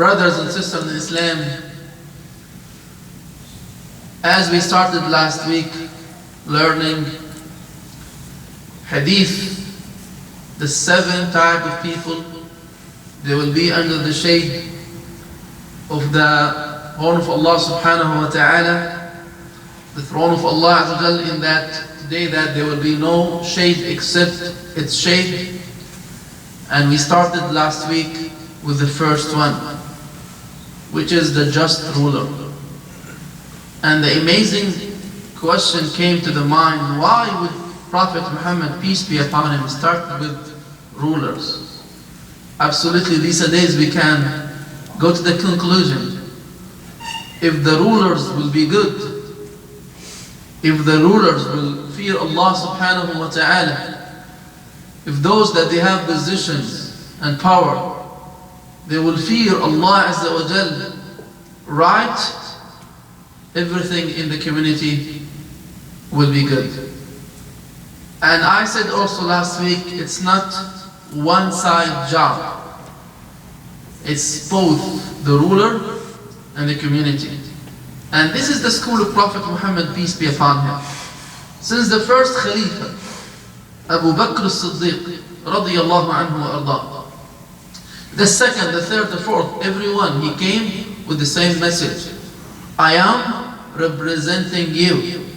Brothers and sisters in Islam, as we started last week learning hadith, the 7 types of people, they will be under the shade of the horn of Allah subhanahu wa ta'ala, the throne of Allah Azza wa Jal, in that day that there will be no shade except its shade. And we started last week with the first one, which is the just ruler. And the amazing question came to the mind, why would Prophet Muhammad, peace be upon him, start with rulers? Absolutely, these days we can go to the conclusion, if the rulers will be good, if the rulers will fear Allah subhanahu wa ta'ala, if those that they have positions and power, they will fear Allah Azza wa Jal, right, everything in the community will be good. And I said also last week, it's not one side job. It's both the ruler and the community. And this is the school of Prophet Muhammad, peace be upon him. Since the first Khalifa, Abu Bakr as-Siddiq, radiyallahu anhu wa arda. The second, the third, the fourth, everyone, he came with the same message. I am representing you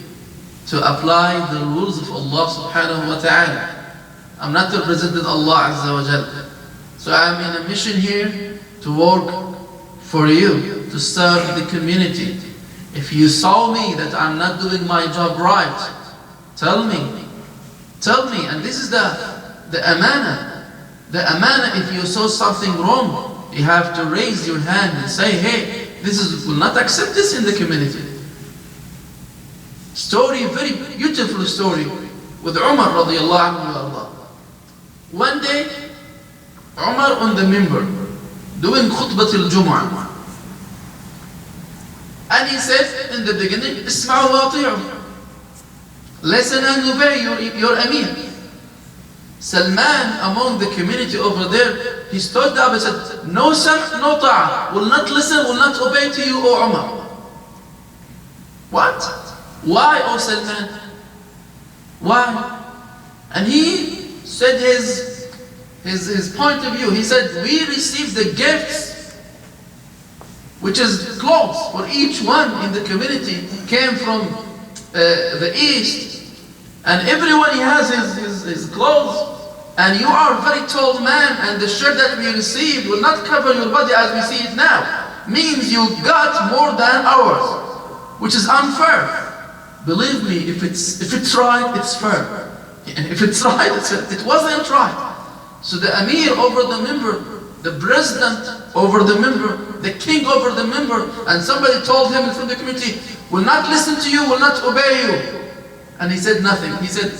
to apply the rules of Allah subhanahu wa ta'ala. I'm not representing Allah Azza wa Jal. So I am in a mission here to work for you, to serve the community. If you saw me that I'm not doing my job right, tell me. Tell me. And this is the amana. The amana, if you saw something wrong, you have to raise your hand and say, hey, will not accept this in the community. Story, very beautiful story with Umar radiallahu anhu. One day, Umar on the minbar, doing khutbat al-Jum'ah. And he said in the beginning, Isma'u wa ati'u. Listen and obey your Amir. Salman, among the community over there, he stood up and said, no sir, no ta'ah, will not listen, will not obey to you, O Umar. What? Why, O Salman? Why? And he said his point of view. He said, we received the gifts, which is clothes for each one in the community, came from the east, and everyone he has his clothes. And you are a very tall man, and the shirt that we received will not cover your body as we see it now. Means you got more than ours, which is unfair. Believe me, if it's right, it's fair. And if it's right, it wasn't right. So the Amir over the member, the president over the member, the king over the member, and somebody told him from the community, will not listen to you, will not obey you. And he said nothing. He said,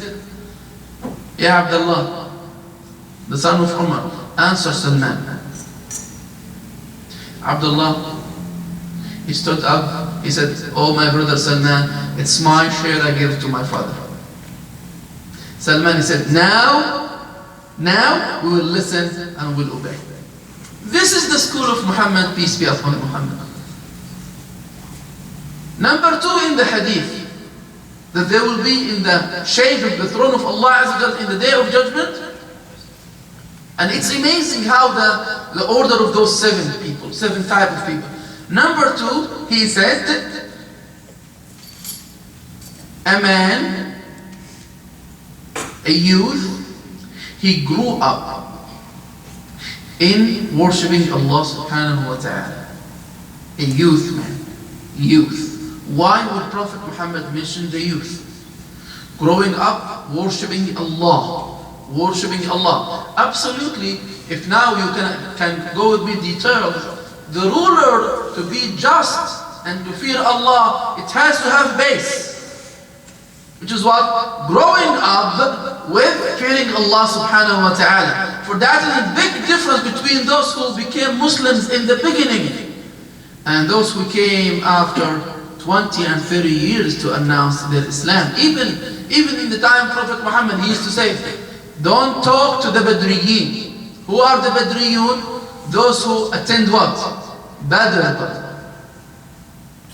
Ya Abdullah, the son of Umar, answer Salman. Abdullah, he stood up, he said, oh my brother Salman, it's my share I give to my father. Salman, he said, now we will listen and we will obey. This is the school of Muhammad, peace be upon Muhammad. Number 2 in the hadith, that they will be in the shade of the throne of Allah Azza wa Jal in the day of judgment. And it's amazing how the order of those 7 people, 7 type of people. Number 2, he said, a man, a youth, he grew up in worshipping Allah subhanahu wa ta'ala. A youth man, youth. Why would Prophet Muhammad mention the youth? Growing up, worshipping Allah. Worshipping Allah. Absolutely, if now you can go with me details, the ruler to be just and to fear Allah, it has to have base. Which is what? Growing up with fearing Allah subhanahu wa ta'ala. For that is a big difference between those who became Muslims in the beginning and those who came after 20 and 30 years to announce their Islam. Even in the time Prophet Muhammad, he used to say, don't talk to the Badriyin. Who are the Badriyun? Those who attend what? Badr battle.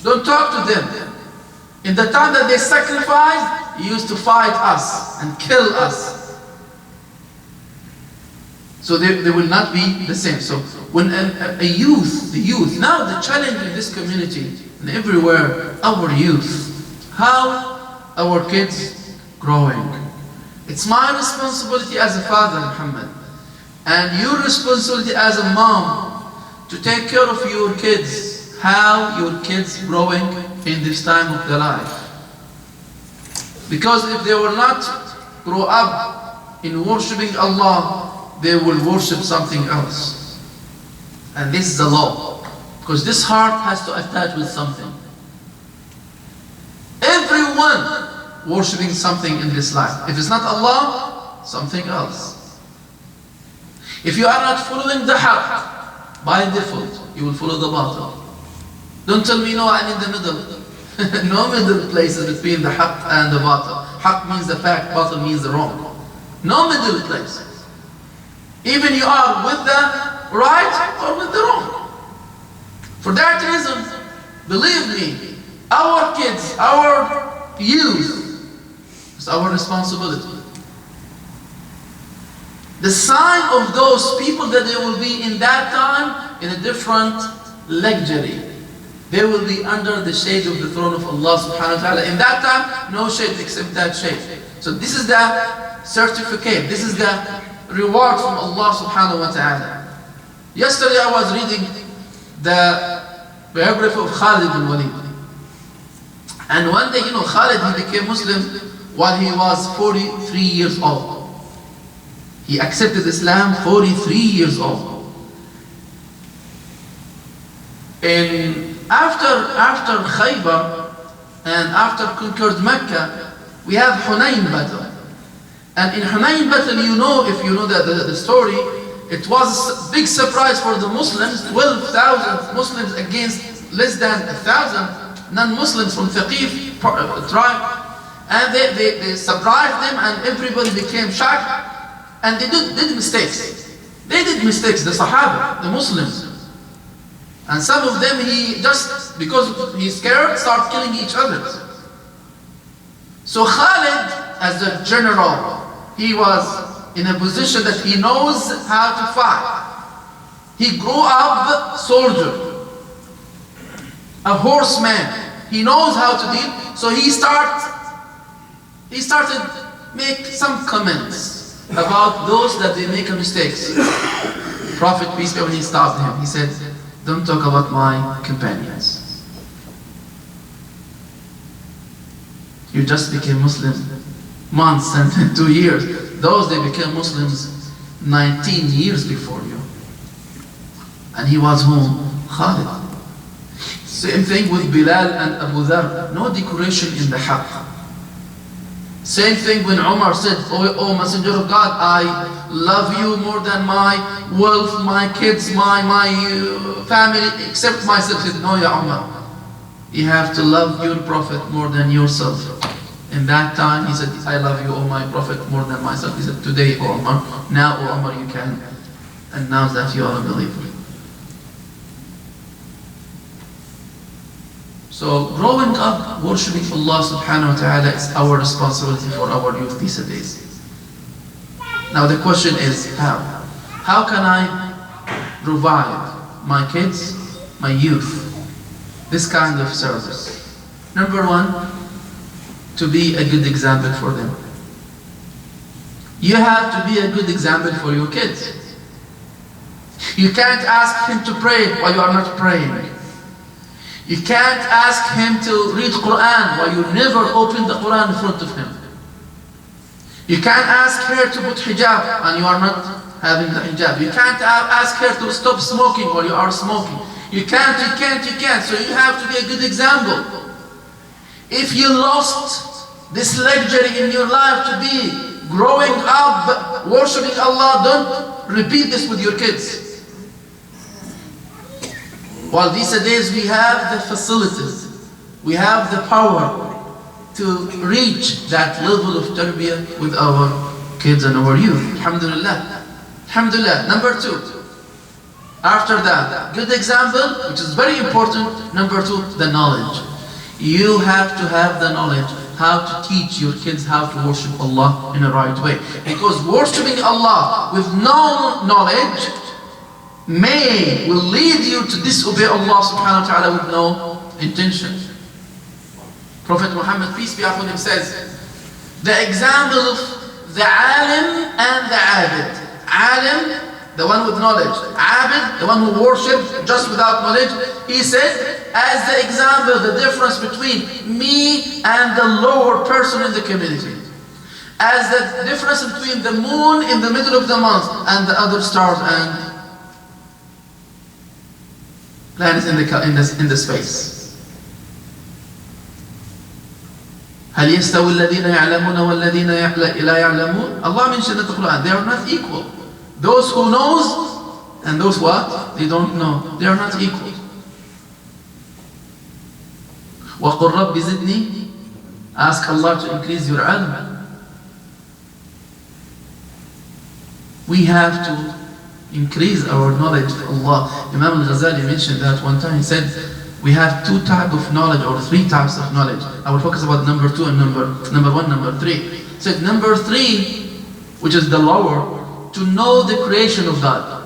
Don't talk to them. In the time that they sacrificed, he used to fight us and kill us. So they will not be the same. So when a youth, now the challenge in this community and everywhere, our youth, how our kids growing. It's my responsibility as a father, Muhammad, and your responsibility as a mom to take care of your kids. How your kids growing in this time of their life. Because if they will not grow up in worshipping Allah, they will worship something else. And this is the law. Because this heart has to attach with something. Everyone worshipping something in this life. If it's not Allah, something else. If you are not following the haqq, by default, you will follow the batil. Don't tell me, no, I'm in the middle. No middle places between the haqq and the batil. Haqq means the fact, batil means the wrong. No middle places. Even you are with the right or with the wrong. For that reason, believe me, our kids, our youth, is our responsibility. The sign of those people that they will be in that time in a different luxury. They will be under the shade of the throne of Allah subhanahu wa ta'ala. In that time, no shade except that shade. So this is the certificate. This is the reward from Allah subhanahu wa ta'ala. Yesterday I was reading the biography of Khalid bin Walid. And one day, Khalid, he became Muslim while he was 43 years old. He accepted Islam 43 years old. After Khaybar and after conquered Mecca, we have Hunayn battle. And in Hunayn battle, if you know the story, it was a big surprise for the Muslims, 12,000 Muslims against less than 1,000 non-Muslims from Thaqif tribe. And they surprised them and everybody became shocked. And they did mistakes. They did mistakes, the Sahaba, the Muslims. And some of them, he just, because he's scared, start killing each other. So Khalid, as a general, he was in a position that he knows how to fight. He grew up soldier, a horseman. He knows how to deal. So he started make some comments about those that they make mistakes. Prophet, peace be upon him, he stopped him. He said, don't talk about my companions. You just became Muslim months and 2 years. Those, they became Muslims 19 years before you. And he was whom? Khalid. Same thing with Bilal and Abu Dhar. No decoration in the haqq. Same thing when Umar said, oh Messenger of God, I love you more than my wealth, my kids, my family, except myself. He said, no, Ya Umar, you have to love your Prophet more than yourself. In that time, he said, I love you, O my Prophet, more than myself. He said, today, O Umar, now, O Umar, you can announce that you are a believer. So growing up, worshipping Allah subhanahu wa ta'ala is our responsibility for our youth these days. Now the question is, how? How can I provide my kids, my youth, this kind of service? Number one, to be a good example for them. You have to be a good example for your kids. You can't ask him to pray while you are not praying. You can't ask him to read Quran while you never open the Quran in front of him. You can't ask her to put hijab and you are not having the hijab. You can't ask her to stop smoking while you are smoking. You can't. So you have to be a good example. If you lost this luxury in your life to be growing up, worshipping Allah, don't repeat this with your kids. While these days we have the facilities, we have the power to reach that level of tarbiyah with our kids and our youth. Alhamdulillah. Alhamdulillah. Number two, After that, good example, which is very important. Number 2, the knowledge. You have to have the knowledge how to teach your kids how to worship Allah in a right way. Because worshiping Allah with no knowledge will lead you to disobey Allah subhanahu wa ta'ala with no intention. Prophet Muhammad, peace be upon him, says, the example of the alim and the abid. Alim, the one with knowledge. Abid, the one who worships just without knowledge. He said, as the example, the difference between me and the lower person in the community. As the difference between the moon in the middle of the month and the other stars and planets in the space. هل يستوي الذين يعلمون والذين لا يعلمون? Allah mentioned in the Quran, they are not equal. Those who knows and those what? They don't know. They are not equal. وَقُلْ رَبِّ زِدْنِي, ask Allah to increase your ilm. We have to increase our knowledge of Allah. Imam al-Ghazali mentioned that one time. He said, we have 2 types of knowledge or 3 types of knowledge. I will focus about number 2 and number 1, number 3. He said number 3, which is the lower, to know the creation of God.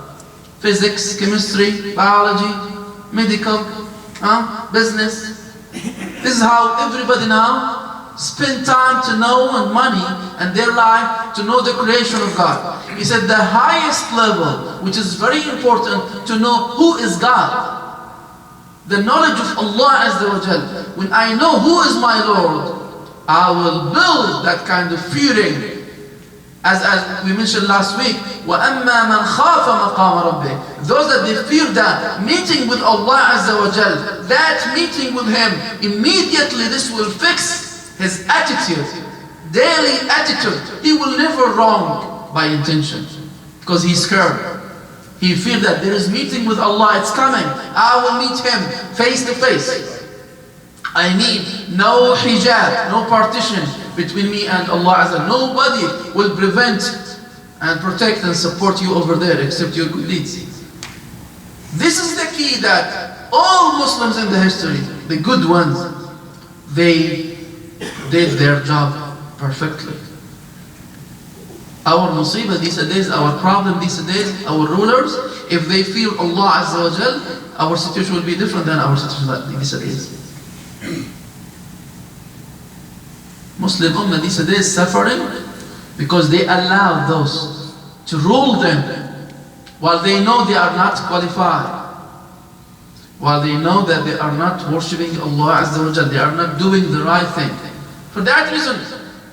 Physics, chemistry, biology, medical, business. This is how everybody now spend time to know and money and their life to know the creation of God. He said the highest level, which is very important, to know who is God. The knowledge of Allah Azza wa Jal. When I know who is my Lord, I will build that kind of fearing. As we mentioned last week, وَأَمَّا مَنْ خَافَ مَقَامَ رَبِّهِ, those that they fear that meeting with Allah Azza wa Jal, that meeting with Him, immediately this will fix his attitude, daily attitude. He will never wrong by intention, because he's scared. He fears that there is meeting with Allah, it's coming. I will meet Him face to face. I need no hijab, no partition between me and Allah Azza. Nobody will prevent and protect and support you over there except your good deeds. This is the key that all Muslims in the history, the good ones, they did their job perfectly. Our musibah these days, our problem these days, our rulers, if they fear Allah Azza wa Jal, our situation will be different than our situation these days. Muslim Ummah these days suffering because they allow those to rule them while they know they are not qualified, while they know that they are not worshipping Allah Azza wa Jal, they are not doing the right thing. For that reason,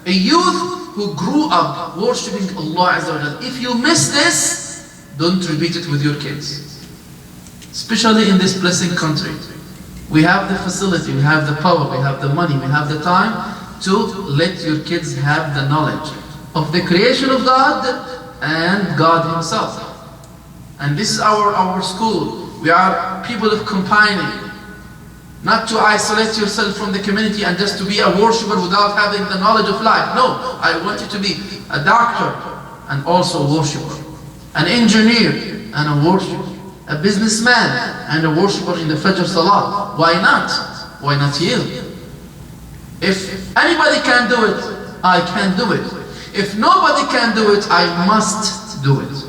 a youth who grew up worshipping Allah Azza wa Jal, if you miss this, don't repeat it with your kids. Especially in this blessed country. We have the facility, we have the power, we have the money, we have the time to let your kids have the knowledge of the creation of God and God Himself. And this is our school. We are people of combining. Not to isolate yourself from the community and just to be a worshipper without having the knowledge of life. No, I want you to be a doctor and also a worshipper. An engineer and a worshipper. A businessman and a worshipper in the Fajr Salah. Why not? Why not you? If anybody can do it, I can do it. If nobody can do it, I must do it.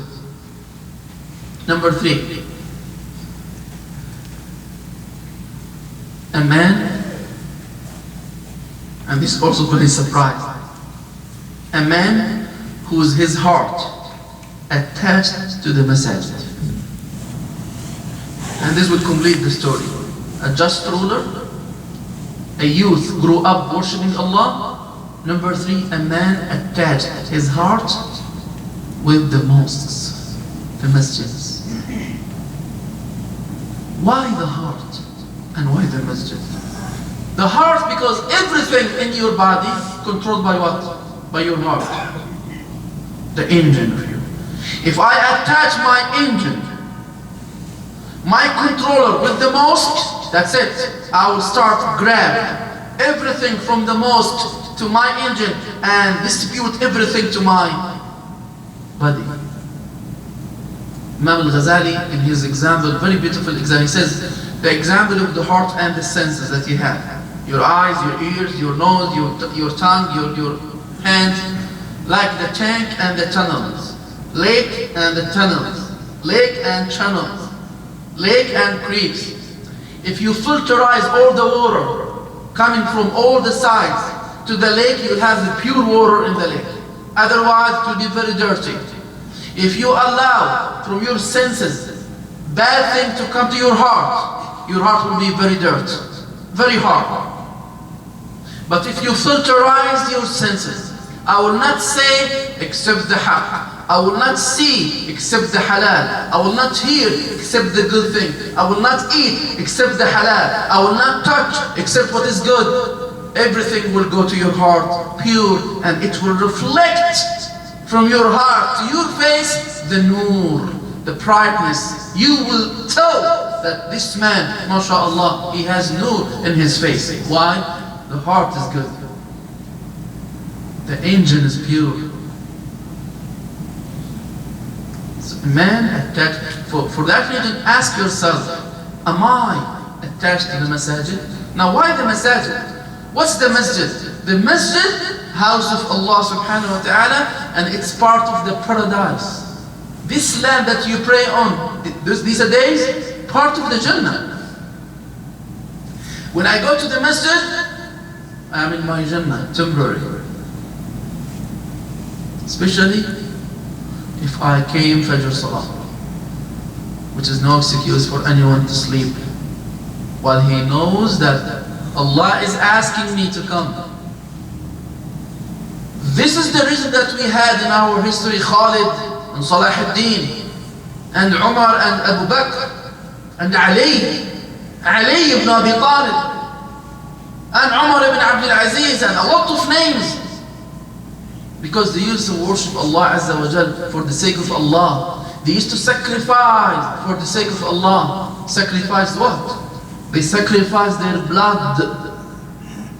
Number 3. A man, and this is also very surprising, a man whose his heart attached to the masajid. And this would complete the story. A just ruler, a youth grew up worshipping Allah. Number 3, a man attached his heart with the mosques, the masjids. Why the heart? And why the masjid? The heart, because everything in your body controlled by what? By your heart. The engine of you. If I attach my engine, my controller with the mosque, that's it. I will start grab everything from the mosque to my engine and distribute everything to my body. Imam al-Ghazali, in his example, very beautiful example, he says, the example of the heart and the senses that you have. Your eyes, your ears, your nose, your tongue, your hands, like the tank and the tunnels, lake and the tunnels, lake and channels, lake and creeks. If you filterize all the water coming from all the sides to the lake, you'll have the pure water in the lake. Otherwise, it will be very dirty. If you allow from your senses bad things to come to your heart will be very dirty, very hard. But if you filterize your senses, I will not say except the haqq. I will not see except the halal. I will not hear except the good thing. I will not eat except the halal. I will not touch except what is good. Everything will go to your heart pure, and it will reflect from your heart to your face the nur, the brightness. You will tell that this man, mashallah, he has nur in his face. Why? The heart is good. The engine is pure. So man attached, for that reason, ask yourself, am I attached to the masajid? Now why the masajid? What's the masjid? The masjid, house of Allah subhanahu wa ta'ala, and it's part of the paradise. This land that you pray on, these are days, part of the Jannah. When I go to the masjid, I'm in my Jannah, temporary. Especially if I came Fajr Salah, which is no excuse for anyone to sleep while he knows that Allah is asking me to come. This is the reason that we had in our history Khalid and Salah ad-Din and Umar and Abu Bakr and Ali ibn Abi Talib and Umar ibn Abdul Aziz and a lot of names, because they used to worship Allah Azza wa Jal for the sake of Allah. They used to sacrifice for the sake of Allah. Sacrifice what? They sacrifice their blood,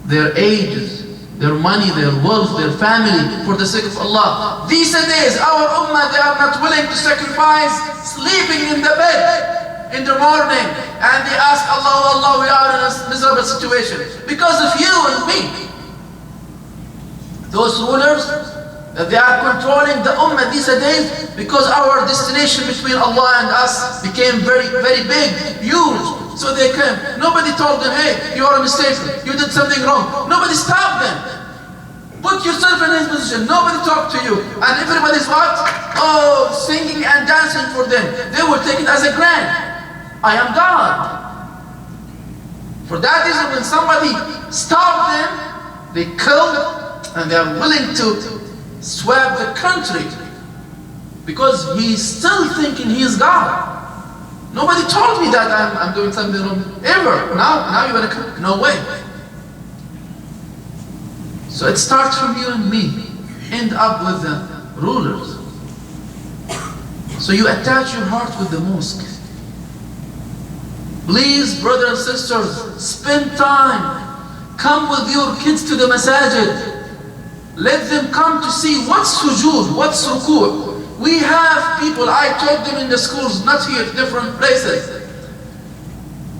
their ages, their money, their wealth, their family for the sake of Allah. These days, our ummah, they are not willing to sacrifice sleeping in the bed in the morning, and they ask Allah, oh Allah, we are in a miserable situation because of you and me. Those rulers, they are controlling the ummah these days because our destination between Allah and us became very, very big, huge. So they came. Nobody told them, hey, you are a mistake, you did something wrong. Nobody stopped them. Put yourself in his position. Nobody talked to you. And everybody's what? Oh, singing and dancing for them. They will take it as a grant. I am God. For that reason, when somebody stopped them, they killed, and they are willing to swap the country because he's still thinking he is God. Nobody told me that I'm doing something wrong ever. Now you want to come? No way. So it starts from you and me, end up with the rulers. So you attach your heart with the mosque. Please, brothers and sisters, spend time. Come with your kids to the masajid. Let them come to see what's sujood, what's ruku'. We have people, I taught them in the schools, not here, different places.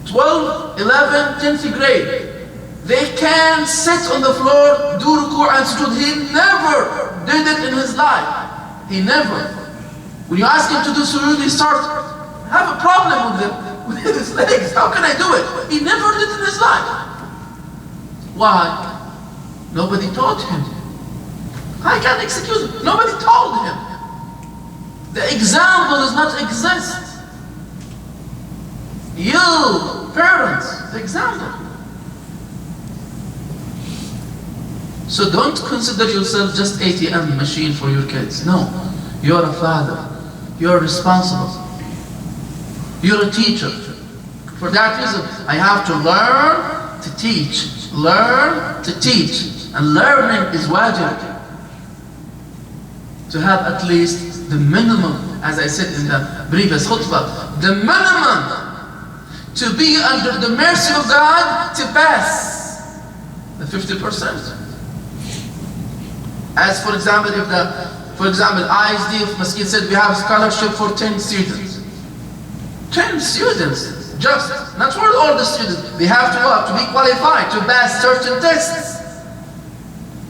12, 11, 10th grade. They can sit on the floor, do ruku' and sujood. He never did it in his life. He never. When you ask him to do sujood, he starts have a problem with his legs. How can I do it? He never did it in his life. Why? Nobody taught him. I can't excuse him. Nobody told him. The example does not exist. You, parents, the example. So don't consider yourself just ATM machine for your kids. No, you're a father. You're responsible. You're a teacher. For that reason, I have to learn to teach. Learn to teach. And learning is wajib. To have at least the minimum, as I said in the previous khutbah, the minimum to be under the mercy of God to pass the 50%. As for example, if ISD of Masjid said we have scholarship for 10 students, 10 students, just, not for all the students. They have to what? To be qualified, to pass certain tests.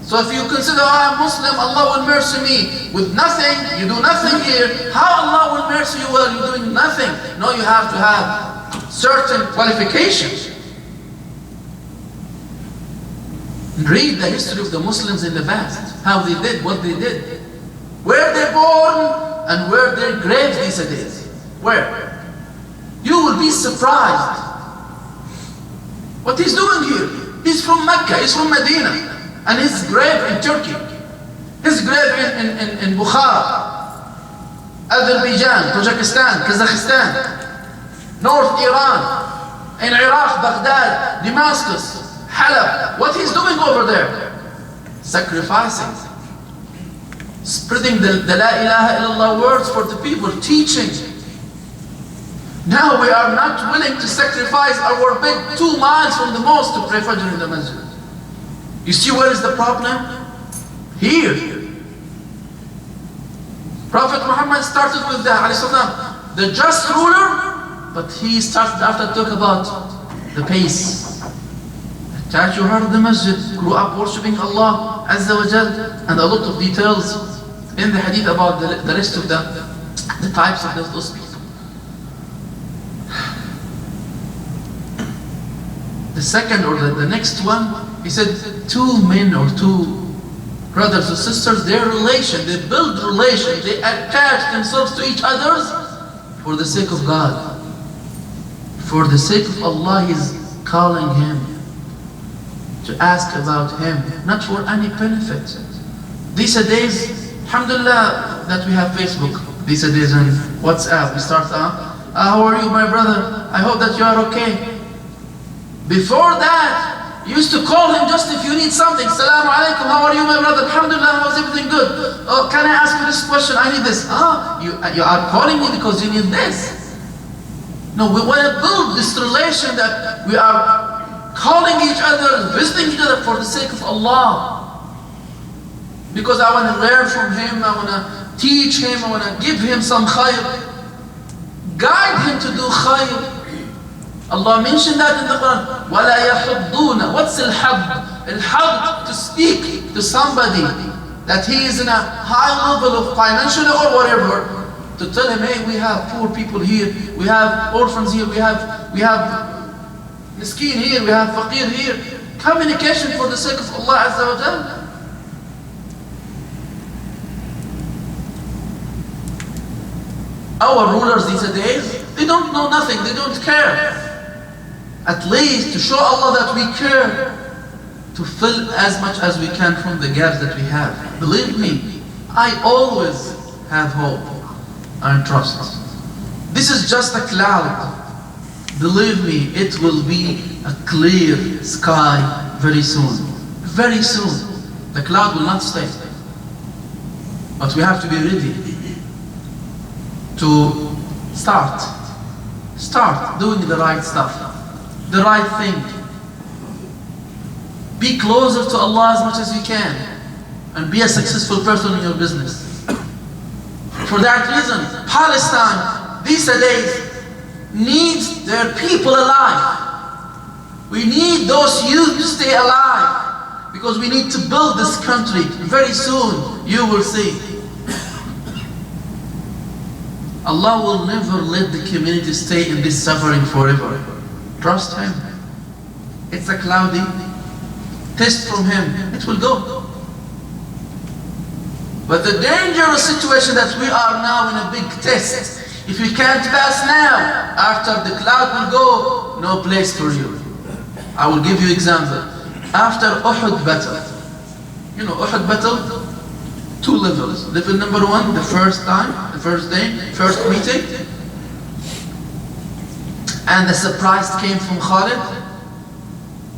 So if you consider, I'm Muslim, Allah will mercy me with nothing, you do nothing here, how Allah will mercy you while you're doing nothing? No, you have to have certain qualifications. Read the history of the Muslims in the past, how they did, what they did. Where they born and where their graves these days. Where? You will be surprised. What he's doing here? He's from Mecca, he's from Medina. And his grave in Turkey, his grave in Bukhara, Azerbaijan, Tajikistan, Kazakhstan, North Iran, in Iraq, Baghdad, Damascus, Halab. What he's doing over there? Sacrificing, spreading the La ilaha illallah words for the people, teaching. Now we are not willing to sacrifice our bed 2 miles from the mosque to pray Fajr in the masjid. You see where is the problem? Here. Prophet Muhammad started with the just ruler, but he started after to talk about the pace. That you heard the masjid, grew up worshipping Allah Azza wa Jal, and a lot of details in the hadith about the rest of the types of those people. The second or the next one, he said 2 men or 2 brothers or sisters, their relation, they build relation, they attach themselves to each other for the sake of God. For the sake of Allah, He's calling him to ask about him, not for any benefit. These days, alhamdulillah that we have Facebook. These days and WhatsApp, we start, how are you my brother? I hope that you are okay. Before that, you used to call him just if you need something. Assalamu alaikum, how are you my brother? Alhamdulillah, how's everything good? Oh, can I ask you this question? I need this. You are calling me because you need this. No, we want to build this relation that we are calling each other, visiting each other for the sake of Allah. Because I want to learn from him, I want to teach him, I want to give him some khayr. Guide him to do khayr. Allah mentioned that in the Quran. وَلَا يَحُضُّونَ. What's al-hadd? Al-hadd, to speak to somebody that he is in a high level of financial or whatever, to tell him, hey, we have poor people here, we have orphans here, we have miskin here, we have faqir here. Communication for the sake of Allah Azza wa Jal. Our rulers these days, they don't know nothing, they don't care. At least to show Allah that we care, to fill as much as we can from the gaps that we have. Believe me, I always have hope and trust. This is just a cloud. Believe me, it will be a clear sky very soon. Very soon. The cloud will not stay. But we have to be ready to start doing the right stuff. The right thing. Be closer to Allah as much as you can, and be a successful person in your business. For that reason, Palestine these days needs their people alive. We need those youth to stay alive, because we need to build this country. Very soon you will see. Allah will never let the community stay in this suffering forever. Trust Him. It's a cloudy test from Him. It will go. But the dangerous situation that we are now in a big test. If you can't pass now, after the cloud will go, no place for you. I will give you example. After Uhud battle. You know Uhud battle? 2 levels. Level number 1, the first time, the first day, first meeting. And the surprise came from Khalid.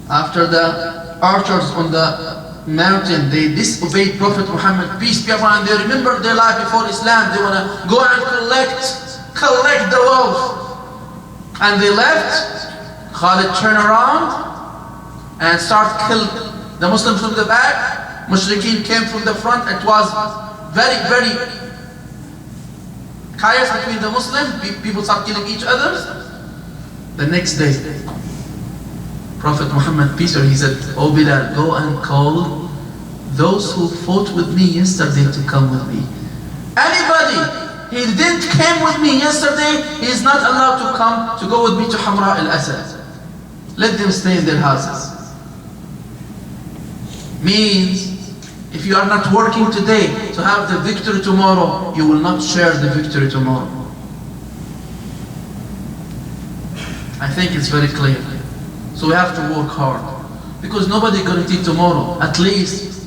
After the archers on the mountain, they disobeyed Prophet Muhammad, peace be upon him, and they remembered their life before Islam. They want to go and collect the wealth. And they left. Khalid turned around and started killing the Muslims from the back. Mushrikeen came from the front. It was very chaos between the Muslims, people start killing each other. The next day, Prophet Muhammad, peace be upon him, he said, "Oh Bilal, go and call those who fought with me yesterday to come with me. Anybody he didn't came with me yesterday, he is not allowed to come to go with me to Hamra al-Asad. Let them stay in their houses." Means, if you are not working today to have the victory tomorrow, you will not share the victory tomorrow. I think it's very clear. So we have to work hard, because nobody guaranteed tomorrow. At least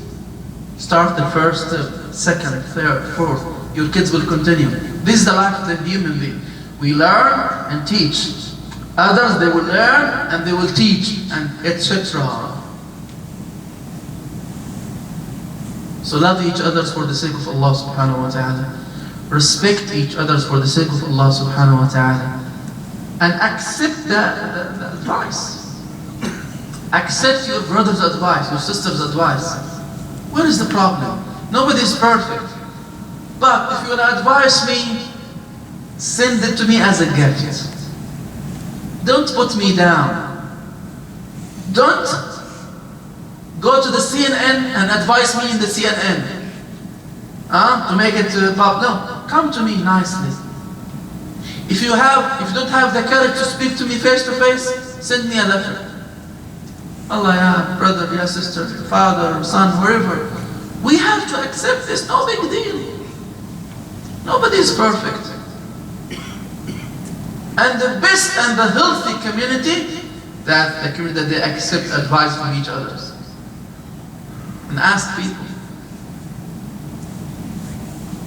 start the first step, second, third, fourth. Your kids will continue. This is the life of the human being. We learn and teach. Others, they will learn and they will teach, and etc. So love each other for the sake of Allah subhanahu wa ta'ala. Respect each other for the sake of Allah subhanahu wa ta'ala. And accept the advice. Accept your brother's advice, your sister's advice. What is the problem? Nobody is perfect. But if you want to advise me, send it to me as a gift. Don't put me down. Don't go to the CNN and advise me in the CNN. To make it public. No, come to me nicely. If you don't have the courage to speak to me face to face, send me a letter. Allah, ya brother, ya sister, father, son, wherever. We have to accept this, no big deal. Nobody is perfect. And the best and the healthy community, that the community that they accept advice from each other. And ask people.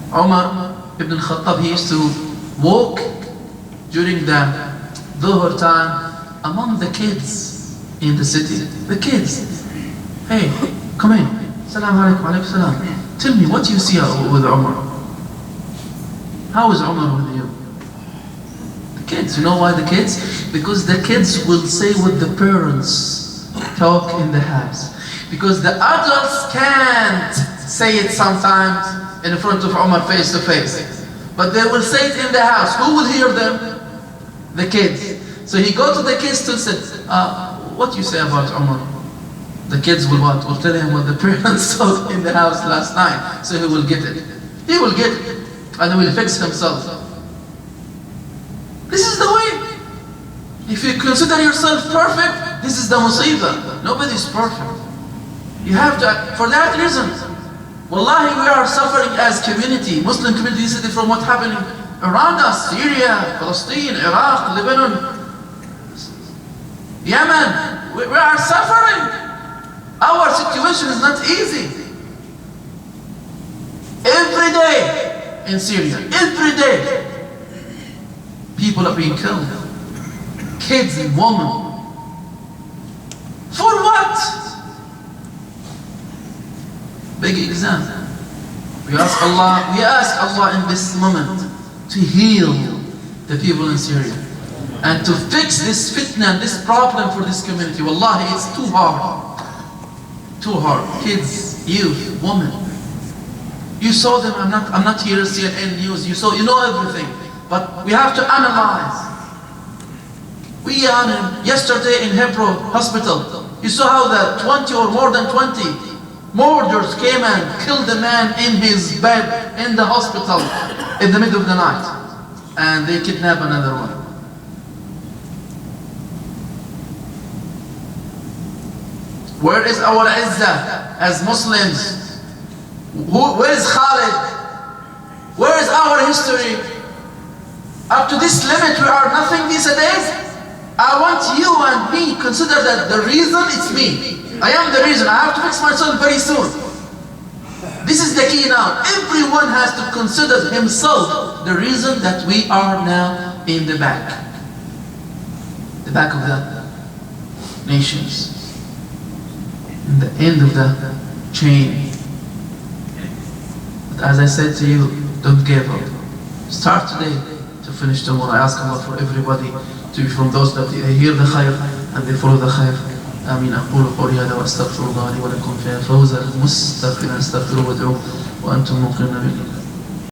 Umar ibn al-Khattab, he used to walk during the Dhuhr time among the kids in the city. The kids. Hey, come in. Assalamu alaikum, alaikum salam. Tell me, what do you see with Umar? How is Umar with you? The kids. You know why the kids? Because the kids will say what the parents talk in the house. Because the adults can't say it sometimes in front of Umar face to face. But they will say it in the house. Who will hear them? The kids. So he go to the kids to say, what do you say about Umar? The kids will what? Will tell him what the parents talked in the house last night. So he will get it. He will get it. And he will fix himself. This is the way. If you consider yourself perfect, this is the musibah. Nobody is perfect. You have to, for that reason, wallahi, we are suffering as community, Muslim community, from what's happening around us, Syria, Palestine, Iraq, Lebanon, Yemen. We are suffering. Our situation is not easy. Every day in Syria, every day, people are being killed. Kids and women. For what? Big exam. We ask Allah in this moment to heal the people in Syria and to fix this fitna, this problem for this community. Wallahi, it's too hard. Too hard. Kids, youth, women. You saw them. I'm not here CNN news. You know everything. But we have to analyze. We yesterday in Hebron hospital. You saw how the 20 or more than 20 murderers came and killed the man in his bed in the hospital in the middle of the night, and they kidnapped another one. Where is our izzah as Muslims? Where is Khalid? Where is our history? Up to this limit we are nothing these days. I want you and me consider that the reason is me. I am the reason. I have to fix myself very soon. This is the key now. Everyone has to consider himself the reason that we are now in the back of the nations, in the end of the chain. But as I said to you, don't give up. Start today to finish tomorrow. I ask Allah for everybody to be from those that they hear the khair and they follow the khair. آمين. أقول قولي هذا وأستغفر الله لي ولكم، فيا فوز المستغفرين استغفروه وادعوه وأنتم موقنون بالله.